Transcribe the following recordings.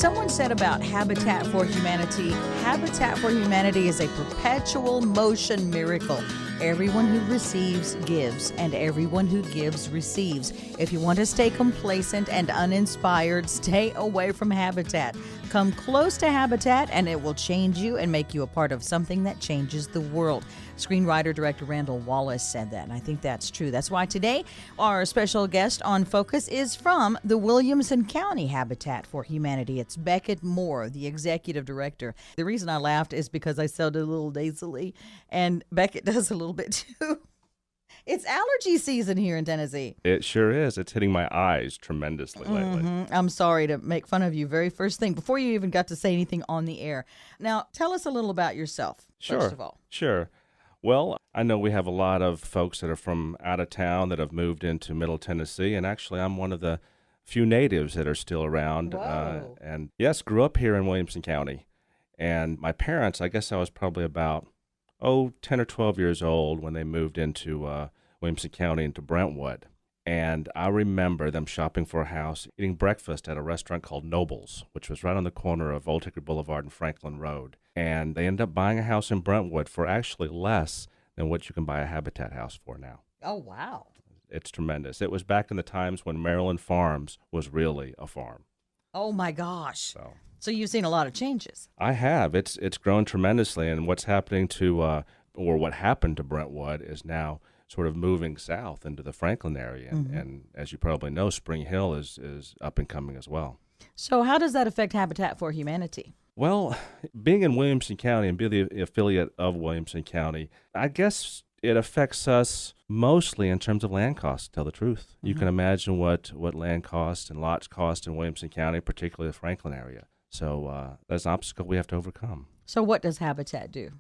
Someone said about Habitat for Humanity, Habitat for Humanity is a perpetual motion miracle. Everyone who receives gives, and everyone who gives receives. If you want to stay complacent and uninspired, stay away from Habitat. Come close to Habitat, and it will change you and make you a part of something that changes the world. Screenwriter-director Randall Wallace said that, and I think that's true. That's why today our special guest on Focus is from the Williamson County Habitat for Humanity. It's Becket Moore, the executive director. The reason I laughed is because I sounded a little nasally, and Becket does a little bit too. It's allergy season here in Tennessee. It sure is. It's hitting my eyes tremendously lately. I'm sorry to make fun of you. Very first thing, before you even got to say anything on the air. Now, tell us a little about yourself, first of all. Sure. Well, I know we have a lot of folks that are from out of town that have moved into Middle Tennessee, and actually I'm one of the few natives that are still around. And yes, grew up here in Williamson County. And my parents, I guess I was probably about 10 or 12 years old when they moved into Williamson County, into Brentwood. And I remember them shopping for a house, eating breakfast at a restaurant called Noble's, which was right on the corner of Old Hickory Boulevard and Franklin Road. And they ended up buying a house in Brentwood for actually less than what you can buy a Habitat house for now. Oh, wow. It's tremendous. It was back in the times when Maryland Farms was really a farm. Oh, my gosh. So you've seen a lot of changes. I have. It's grown tremendously, and what's happening to, or what happened to Brentwood is now sort of moving south into the Franklin area. And as you probably know, Spring Hill is up and coming as well. So how does that affect Habitat for Humanity? Well, being in Williamson County and being the affiliate of Williamson County, I guess it affects us mostly in terms of land costs, to tell the truth. You can imagine what land costs and lots cost in Williamson County, particularly the Franklin area. So that's an obstacle we have to overcome. So what does Habitat do?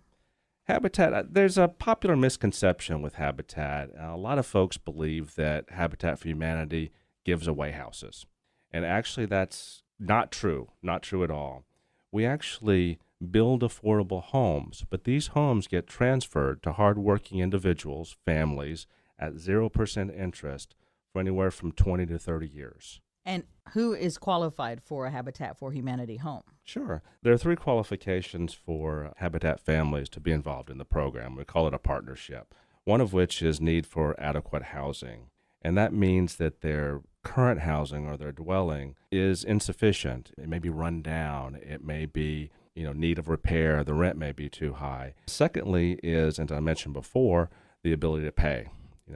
Habitat, there's a popular misconception with Habitat. A lot of folks believe that Habitat for Humanity gives away houses. And actually that's not true at all. We actually build affordable homes, but these homes get transferred to hardworking individuals, families, at 0% interest for anywhere from 20 to 30 years. And who is qualified for a Habitat for Humanity home? Sure. There are 3 qualifications for Habitat families to be involved in the program. We call it a partnership, one of which is need for adequate housing. And that means that their current housing or their dwelling is insufficient. It may be run down. It may be, need of repair. The rent may be too high. Secondly is, as I mentioned before, the ability to pay.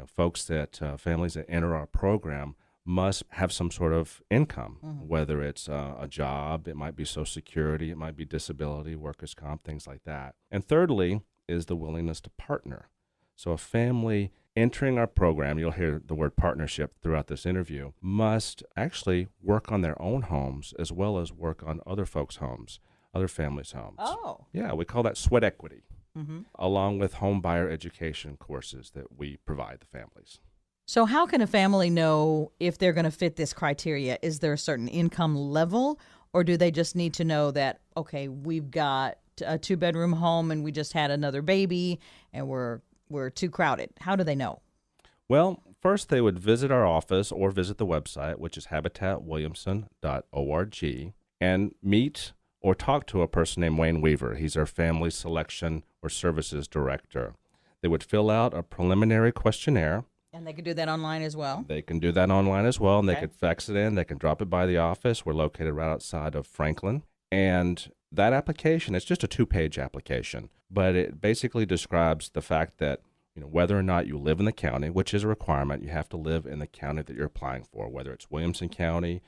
Folks families that enter our program must have some sort of income, whether it's a job, it might be Social Security, it might be disability, workers' comp, things like that. And thirdly is the willingness to partner. So a family entering our program, you'll hear the word partnership throughout this interview, must actually work on their own homes as well as work on other folks' homes, other families' homes. Oh. Yeah, we call that sweat equity, along with home buyer education courses that we provide the families. So how can a family know if they're going to fit this criteria? Is there a certain income level, or do they just need to know that, okay, we've got a 2-bedroom home and we just had another baby and we're too crowded? How do they know? Well, first they would visit our office or visit the website, which is habitatwilliamson.org, and meet or talk to a person named Wayne Weaver. He's our family selection or services director. They would fill out a preliminary questionnaire. And they could do that online as well? They can do that online as well, and they could fax it in. They can drop it by the office. We're located right outside of Franklin. And that application, it's just a 2-page application, but it basically describes the fact that whether or not you live in the county, which is a requirement, you have to live in the county that you're applying for, whether it's Williamson County,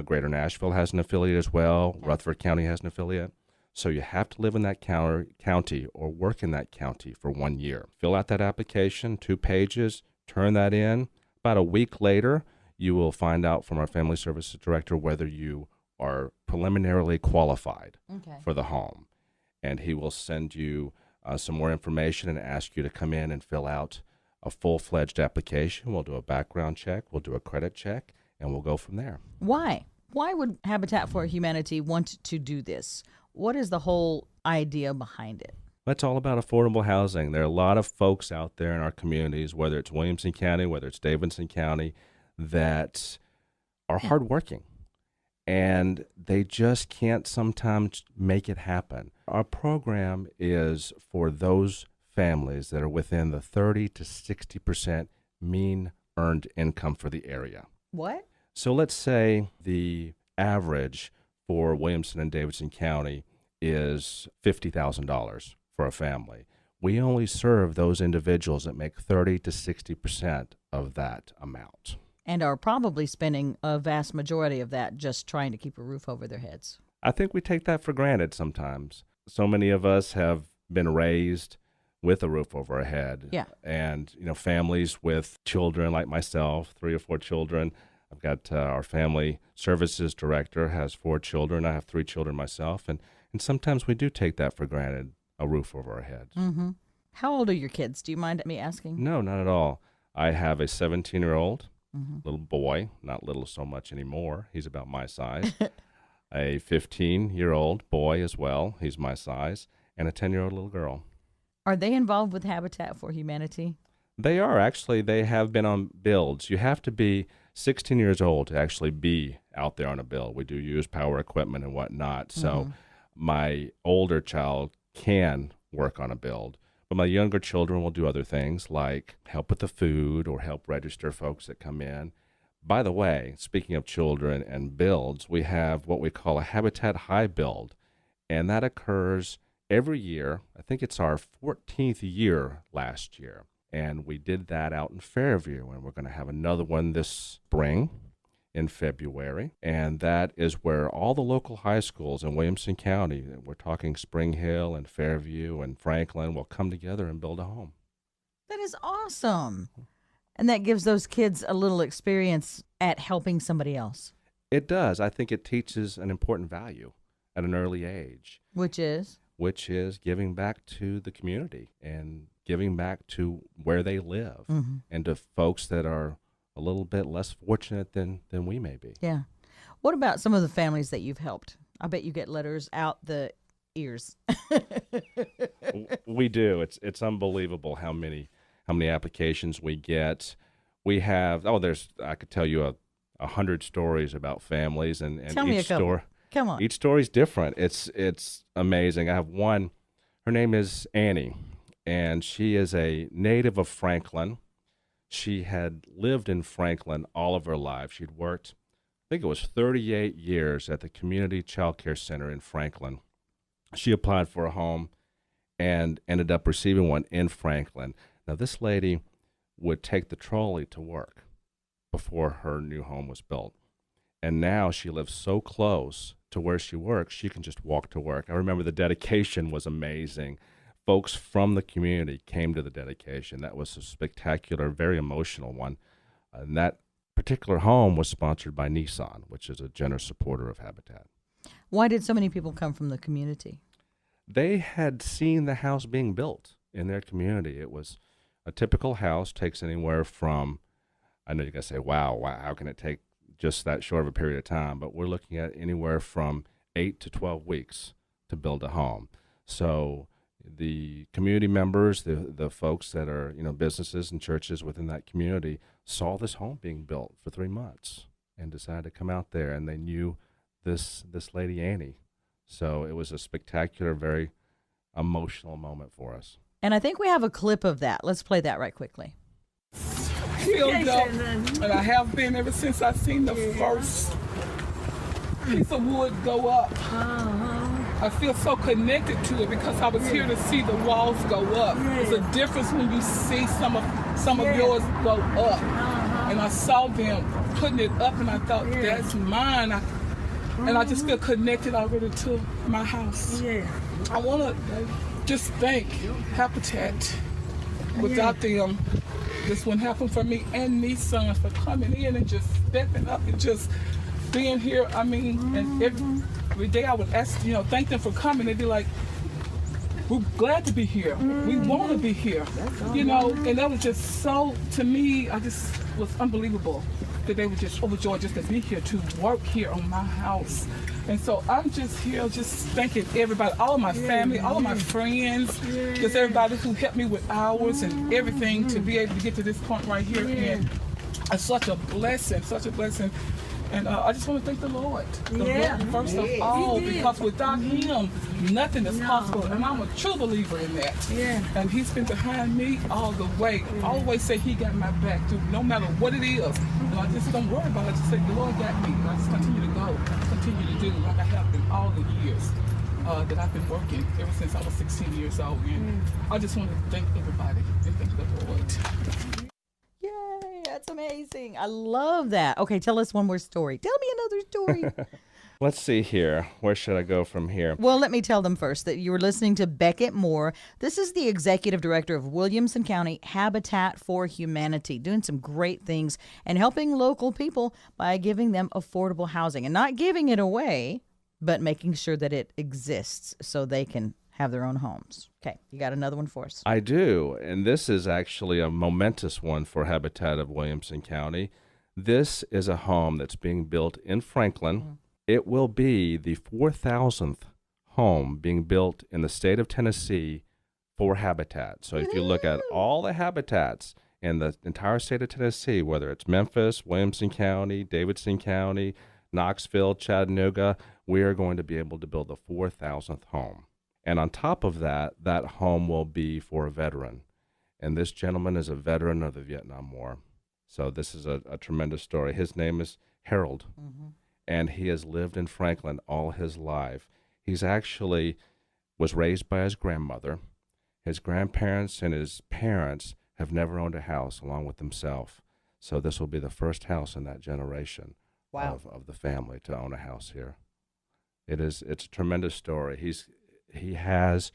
Greater Nashville has an affiliate as well, Rutherford County has an affiliate. So you have to live in that county or work in that county for 1 year. Fill out that application, 2 pages, turn that in. About a week later, you will find out from our family services director whether you are preliminarily qualified for the home. And he will send you some more information and ask you to come in and fill out a full-fledged application. We'll do a background check, we'll do a credit check, and we'll go from there. Why? Why would Habitat for Humanity want to do this? What is the whole idea behind it? That's all about affordable housing. There are a lot of folks out there in our communities, whether it's Williamson County, whether it's Davidson County, that are hardworking. and they just can't sometimes make it happen. Our program is for those families that are within the 30 to 60% mean earned income for the area. What? So let's say the average for Williamson and Davidson County is $50,000 for a family. We only serve those individuals that make 30 to 60% of that amount. And are probably spending a vast majority of that just trying to keep a roof over their heads. I think we take that for granted sometimes. So many of us have been raised with a roof over our head. Yeah. And, families with children like myself, 3 or 4 children. I've got our family services director has 4 children. I have 3 children myself. And sometimes we do take that for granted, a roof over our heads. Mm-hmm. How old are your kids? Do you mind me asking? No, not at all. I have a 17-year-old Mm-hmm. little boy, not little so much anymore. He's about my size. A 15-year-old boy as well. He's my size. And a 10-year-old little girl. Are they involved with Habitat for Humanity? They are. Actually, they have been on builds. You have to be 16 years old to actually be out there on a build. We do use power equipment and whatnot. So my older child can work on a build. But my younger children will do other things like help with the food or help register folks that come in. By the way, speaking of children and builds, we have what we call a Habitat High build, and that occurs every year. I think it's our 14th year last year, and we did that out in Fairview, and we're going to have another one this spring in February, and that is where all the local high schools in Williamson County, we're talking Spring Hill and Fairview and Franklin, will come together and build a home. That is awesome. And that gives those kids a little experience at helping somebody else. It does. I think it teaches an important value at an early age. Which is giving back to the community and giving back to where they live and to folks that are a little bit less fortunate than we may be. Yeah. What about some of the families that you've helped? I bet you get letters out the ears. We do. It's unbelievable how many applications we get. We have I could tell you 100 stories about families and Tell me each a couple. story. Come on. Each story's different. It's amazing. I have one. Her name is Annie, and she is a native of Franklin. She had lived in Franklin all of her life. She'd worked, I think it was 38 years at the Community Child Care Center in Franklin. She applied for a home and ended up receiving one in Franklin. Now, this lady would take the trolley to work before her new home was built. And now she lives so close to where she works, she can just walk to work. I remember the dedication was amazing. Folks from the community came to the dedication. That was a spectacular, very emotional one. And that particular home was sponsored by Nissan, which is a generous supporter of Habitat. Why did so many people come from the community? They had seen the house being built in their community. It was a typical house, takes anywhere from, I know you're going to say, wow, how can it take just that short of a period of time? But we're looking at anywhere from 8 to 12 weeks to build a home. So the community members, the folks that are, businesses and churches within that community saw this home being built for 3 months and decided to come out there, and they knew this lady Annie. So it was a spectacular, very emotional moment for us. And I think we have a clip of that. Let's play that right quickly. Filled up, and I have been ever since I seen the first piece of wood go up. I feel so connected to it because I was here to see the walls go up. It's a difference when you see some of yours go up. And I saw them putting it up, and I thought, that's mine. And I just feel connected already to my house. I want to just thank Habitat. Without them, this wouldn't happen for me and Nissan for coming in and just stepping up and just being here. I mean, and every day I would ask, thank them for coming. They'd be like, we're glad to be here. We want to be here. And that was just so, to me, I just was unbelievable that they were just overjoyed just to be here, to work here on my house. And so I'm just here just thanking everybody, all of my family, all of my friends, just everybody who helped me with hours and everything to be able to get to this point right here. And it's such a blessing, And I just want to thank the Lord. First of all, because without Him, nothing is possible. And I'm a true believer in that. Yeah. And He's been behind me all the way. I always say He got my back, too, no matter what it is. And I just don't worry about it. I just say, the Lord got me. And I just continue to go, continue to do like I have been all the years that I've been working ever since I was 16 years old. And I just want to thank everybody and thank the Lord. Yay, that's amazing. I love that. Okay, tell us one more story. Tell me another story. Let's see here. Where should I go from here? Well, let me tell them first that you were listening to Becket Moore. This is the executive director of Williamson County Habitat for Humanity, doing some great things and helping local people by giving them affordable housing and not giving it away, but making sure that it exists so they can have their own homes. Okay, you got another one for us? I do, and this is actually a momentous one for Habitat of Williamson County. This is a home that's being built in Franklin. Mm-hmm. It will be the 4,000th home being built in the state of Tennessee for Habitat. So if you look at all the habitats in the entire state of Tennessee, whether it's Memphis, Williamson County, Davidson County, Knoxville, Chattanooga, we are going to be able to build the 4,000th home. And on top of that, that home will be for a veteran. And this gentleman is a veteran of the Vietnam War. So this is a tremendous story. His name is Harold. Mm-hmm. And he has lived in Franklin all his life. He's actually was raised by his grandmother. His grandparents and his parents have never owned a house along with himself. So this will be the first house in that generation of the family to own a house here. It's a tremendous story. He has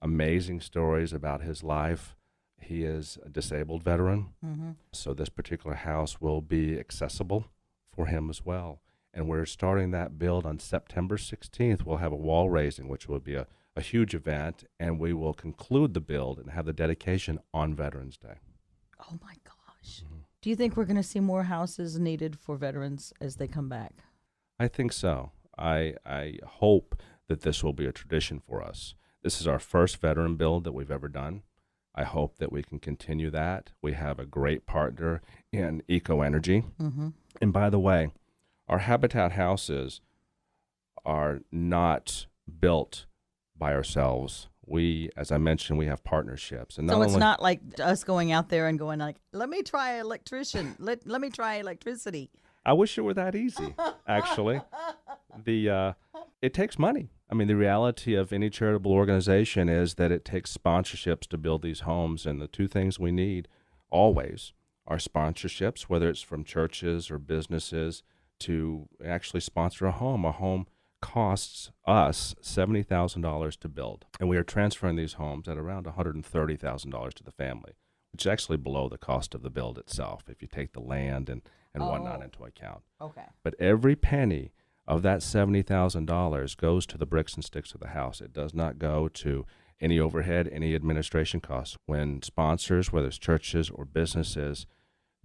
amazing stories about his life. He is a disabled veteran. Mm-hmm. So this particular house will be accessible for him as well. And we're starting that build on September 16th. We'll have a wall raising, which will be a huge event, and we will conclude the build and have the dedication on Veterans Day. Oh, my gosh. Mm-hmm. Do you think we're going to see more houses needed for veterans as they come back? I think so. I hope that this will be a tradition for us. This is our first veteran build that we've ever done. I hope that we can continue that. We have a great partner in Eco Energy. Mm-hmm. And by the way, our Habitat houses are not built by ourselves. We, as I mentioned, we have partnerships. And so it's not like us going out there and going like, let me try electrician. Let me try electricity. I wish it were that easy, actually. It takes money. I mean, the reality of any charitable organization is that it takes sponsorships to build these homes. And the two things we need always are sponsorships, whether it's from churches or businesses, to actually sponsor a home. A home costs us $70,000 to build, and we are transferring these homes at around $130,000 to the family, which is actually below the cost of the build itself if you take the land and whatnot into account. Okay. But every penny of that $70,000 goes to the bricks and sticks of the house. It does not go to any overhead, any administration costs. When sponsors, whether it's churches or businesses,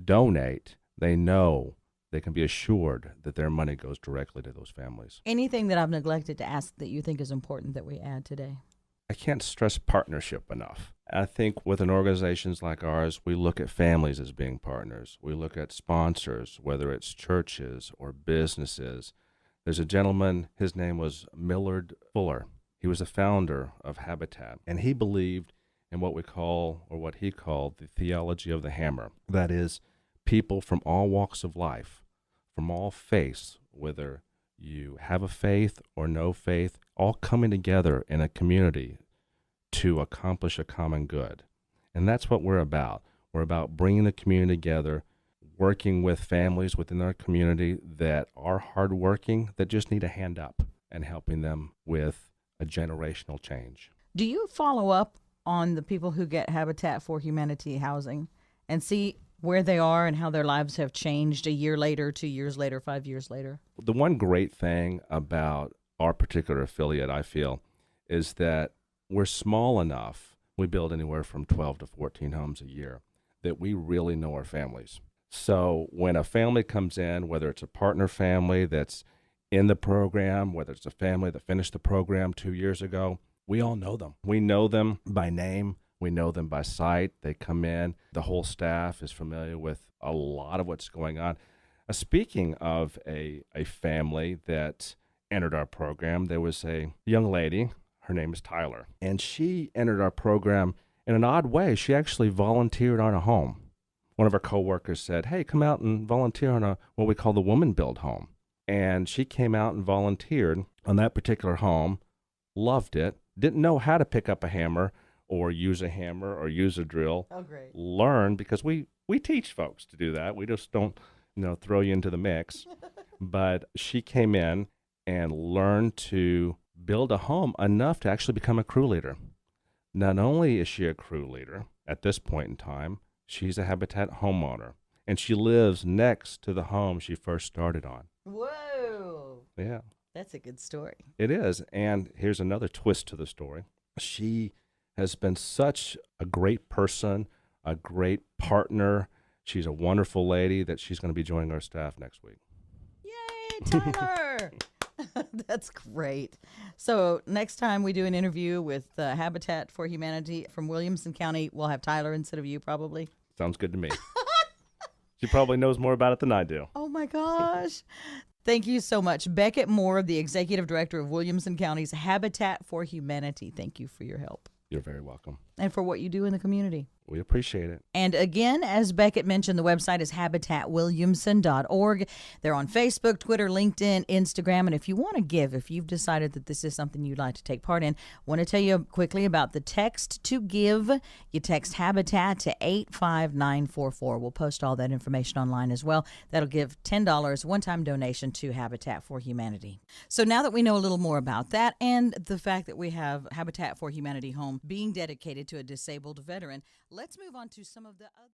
donate, they know they can be assured that their money goes directly to those families. Anything that I've neglected to ask that you think is important that we add today? I can't stress partnership enough. I think with organizations like ours, we look at families as being partners. We look at sponsors, whether it's churches or businesses. There's a gentleman, his name was Millard Fuller. He was a founder of Habitat, and he believed in what he called the theology of the hammer. That is, people from all walks of life, from all faiths, whether you have a faith or no faith, all coming together in a community to accomplish a common good. And that's what we're about. We're about bringing the community together, working with families within our community that are hardworking, that just need a hand up, and helping them with a generational change. Do you follow up on the people who get Habitat for Humanity housing and see where they are and how their lives have changed a year later, 2 years later, 5 years later? The one great thing about our particular affiliate, I feel, is that we're small enough, we build anywhere from 12 to 14 homes a year, that we really know our families. So when a family comes in, whether it's a partner family that's in the program, whether it's a family that finished the program 2 years ago, we all know them. We know them by name. We know them by sight. They come in. The whole staff is familiar with a lot of what's going on. Speaking of a family that entered our program, there was a young lady. Her name is Tyler, and she entered our program in an odd way. She actually volunteered on a home. One of our coworkers said, "Hey, come out and volunteer on what we call the Woman Build home." And she came out and volunteered on that particular home, loved it, didn't know how to pick up a hammer or use a hammer or use a drill. Oh, great. Learn, because we teach folks to do that. We just don't, throw you into the mix. But she came in and learned to build a home enough to actually become a crew leader. Not only is she a crew leader at this point in time, she's a Habitat homeowner, and she lives next to the home she first started on. Whoa. Yeah. That's a good story. It is. And here's another twist to the story. She has been such a great person, a great partner. She's a wonderful lady that she's going to be joining our staff next week. Yay, Tyler! That's great. So next time we do an interview with Habitat for Humanity from Williamson County, we'll have Tyler instead of you, probably. Sounds good to me. She probably knows more about it than I do. Oh, my gosh. Thank you so much. Becket Moore, the Executive Director of Williamson County's Habitat for Humanity. Thank you for your help. You're very welcome. And for what you do in the community. We appreciate it. And again, as Becket mentioned, the website is habitatwilliamson.org. They're on Facebook, Twitter, LinkedIn, Instagram. And if you want to give, if you've decided that this is something you'd like to take part in, I want to tell you quickly about the text to give. You text Habitat to 85944. We'll post all that information online as well. That'll give $10 one-time donation to Habitat for Humanity. So now that we know a little more about that and the fact that we have Habitat for Humanity home being dedicated to a disabled veteran, let's move on to some of the other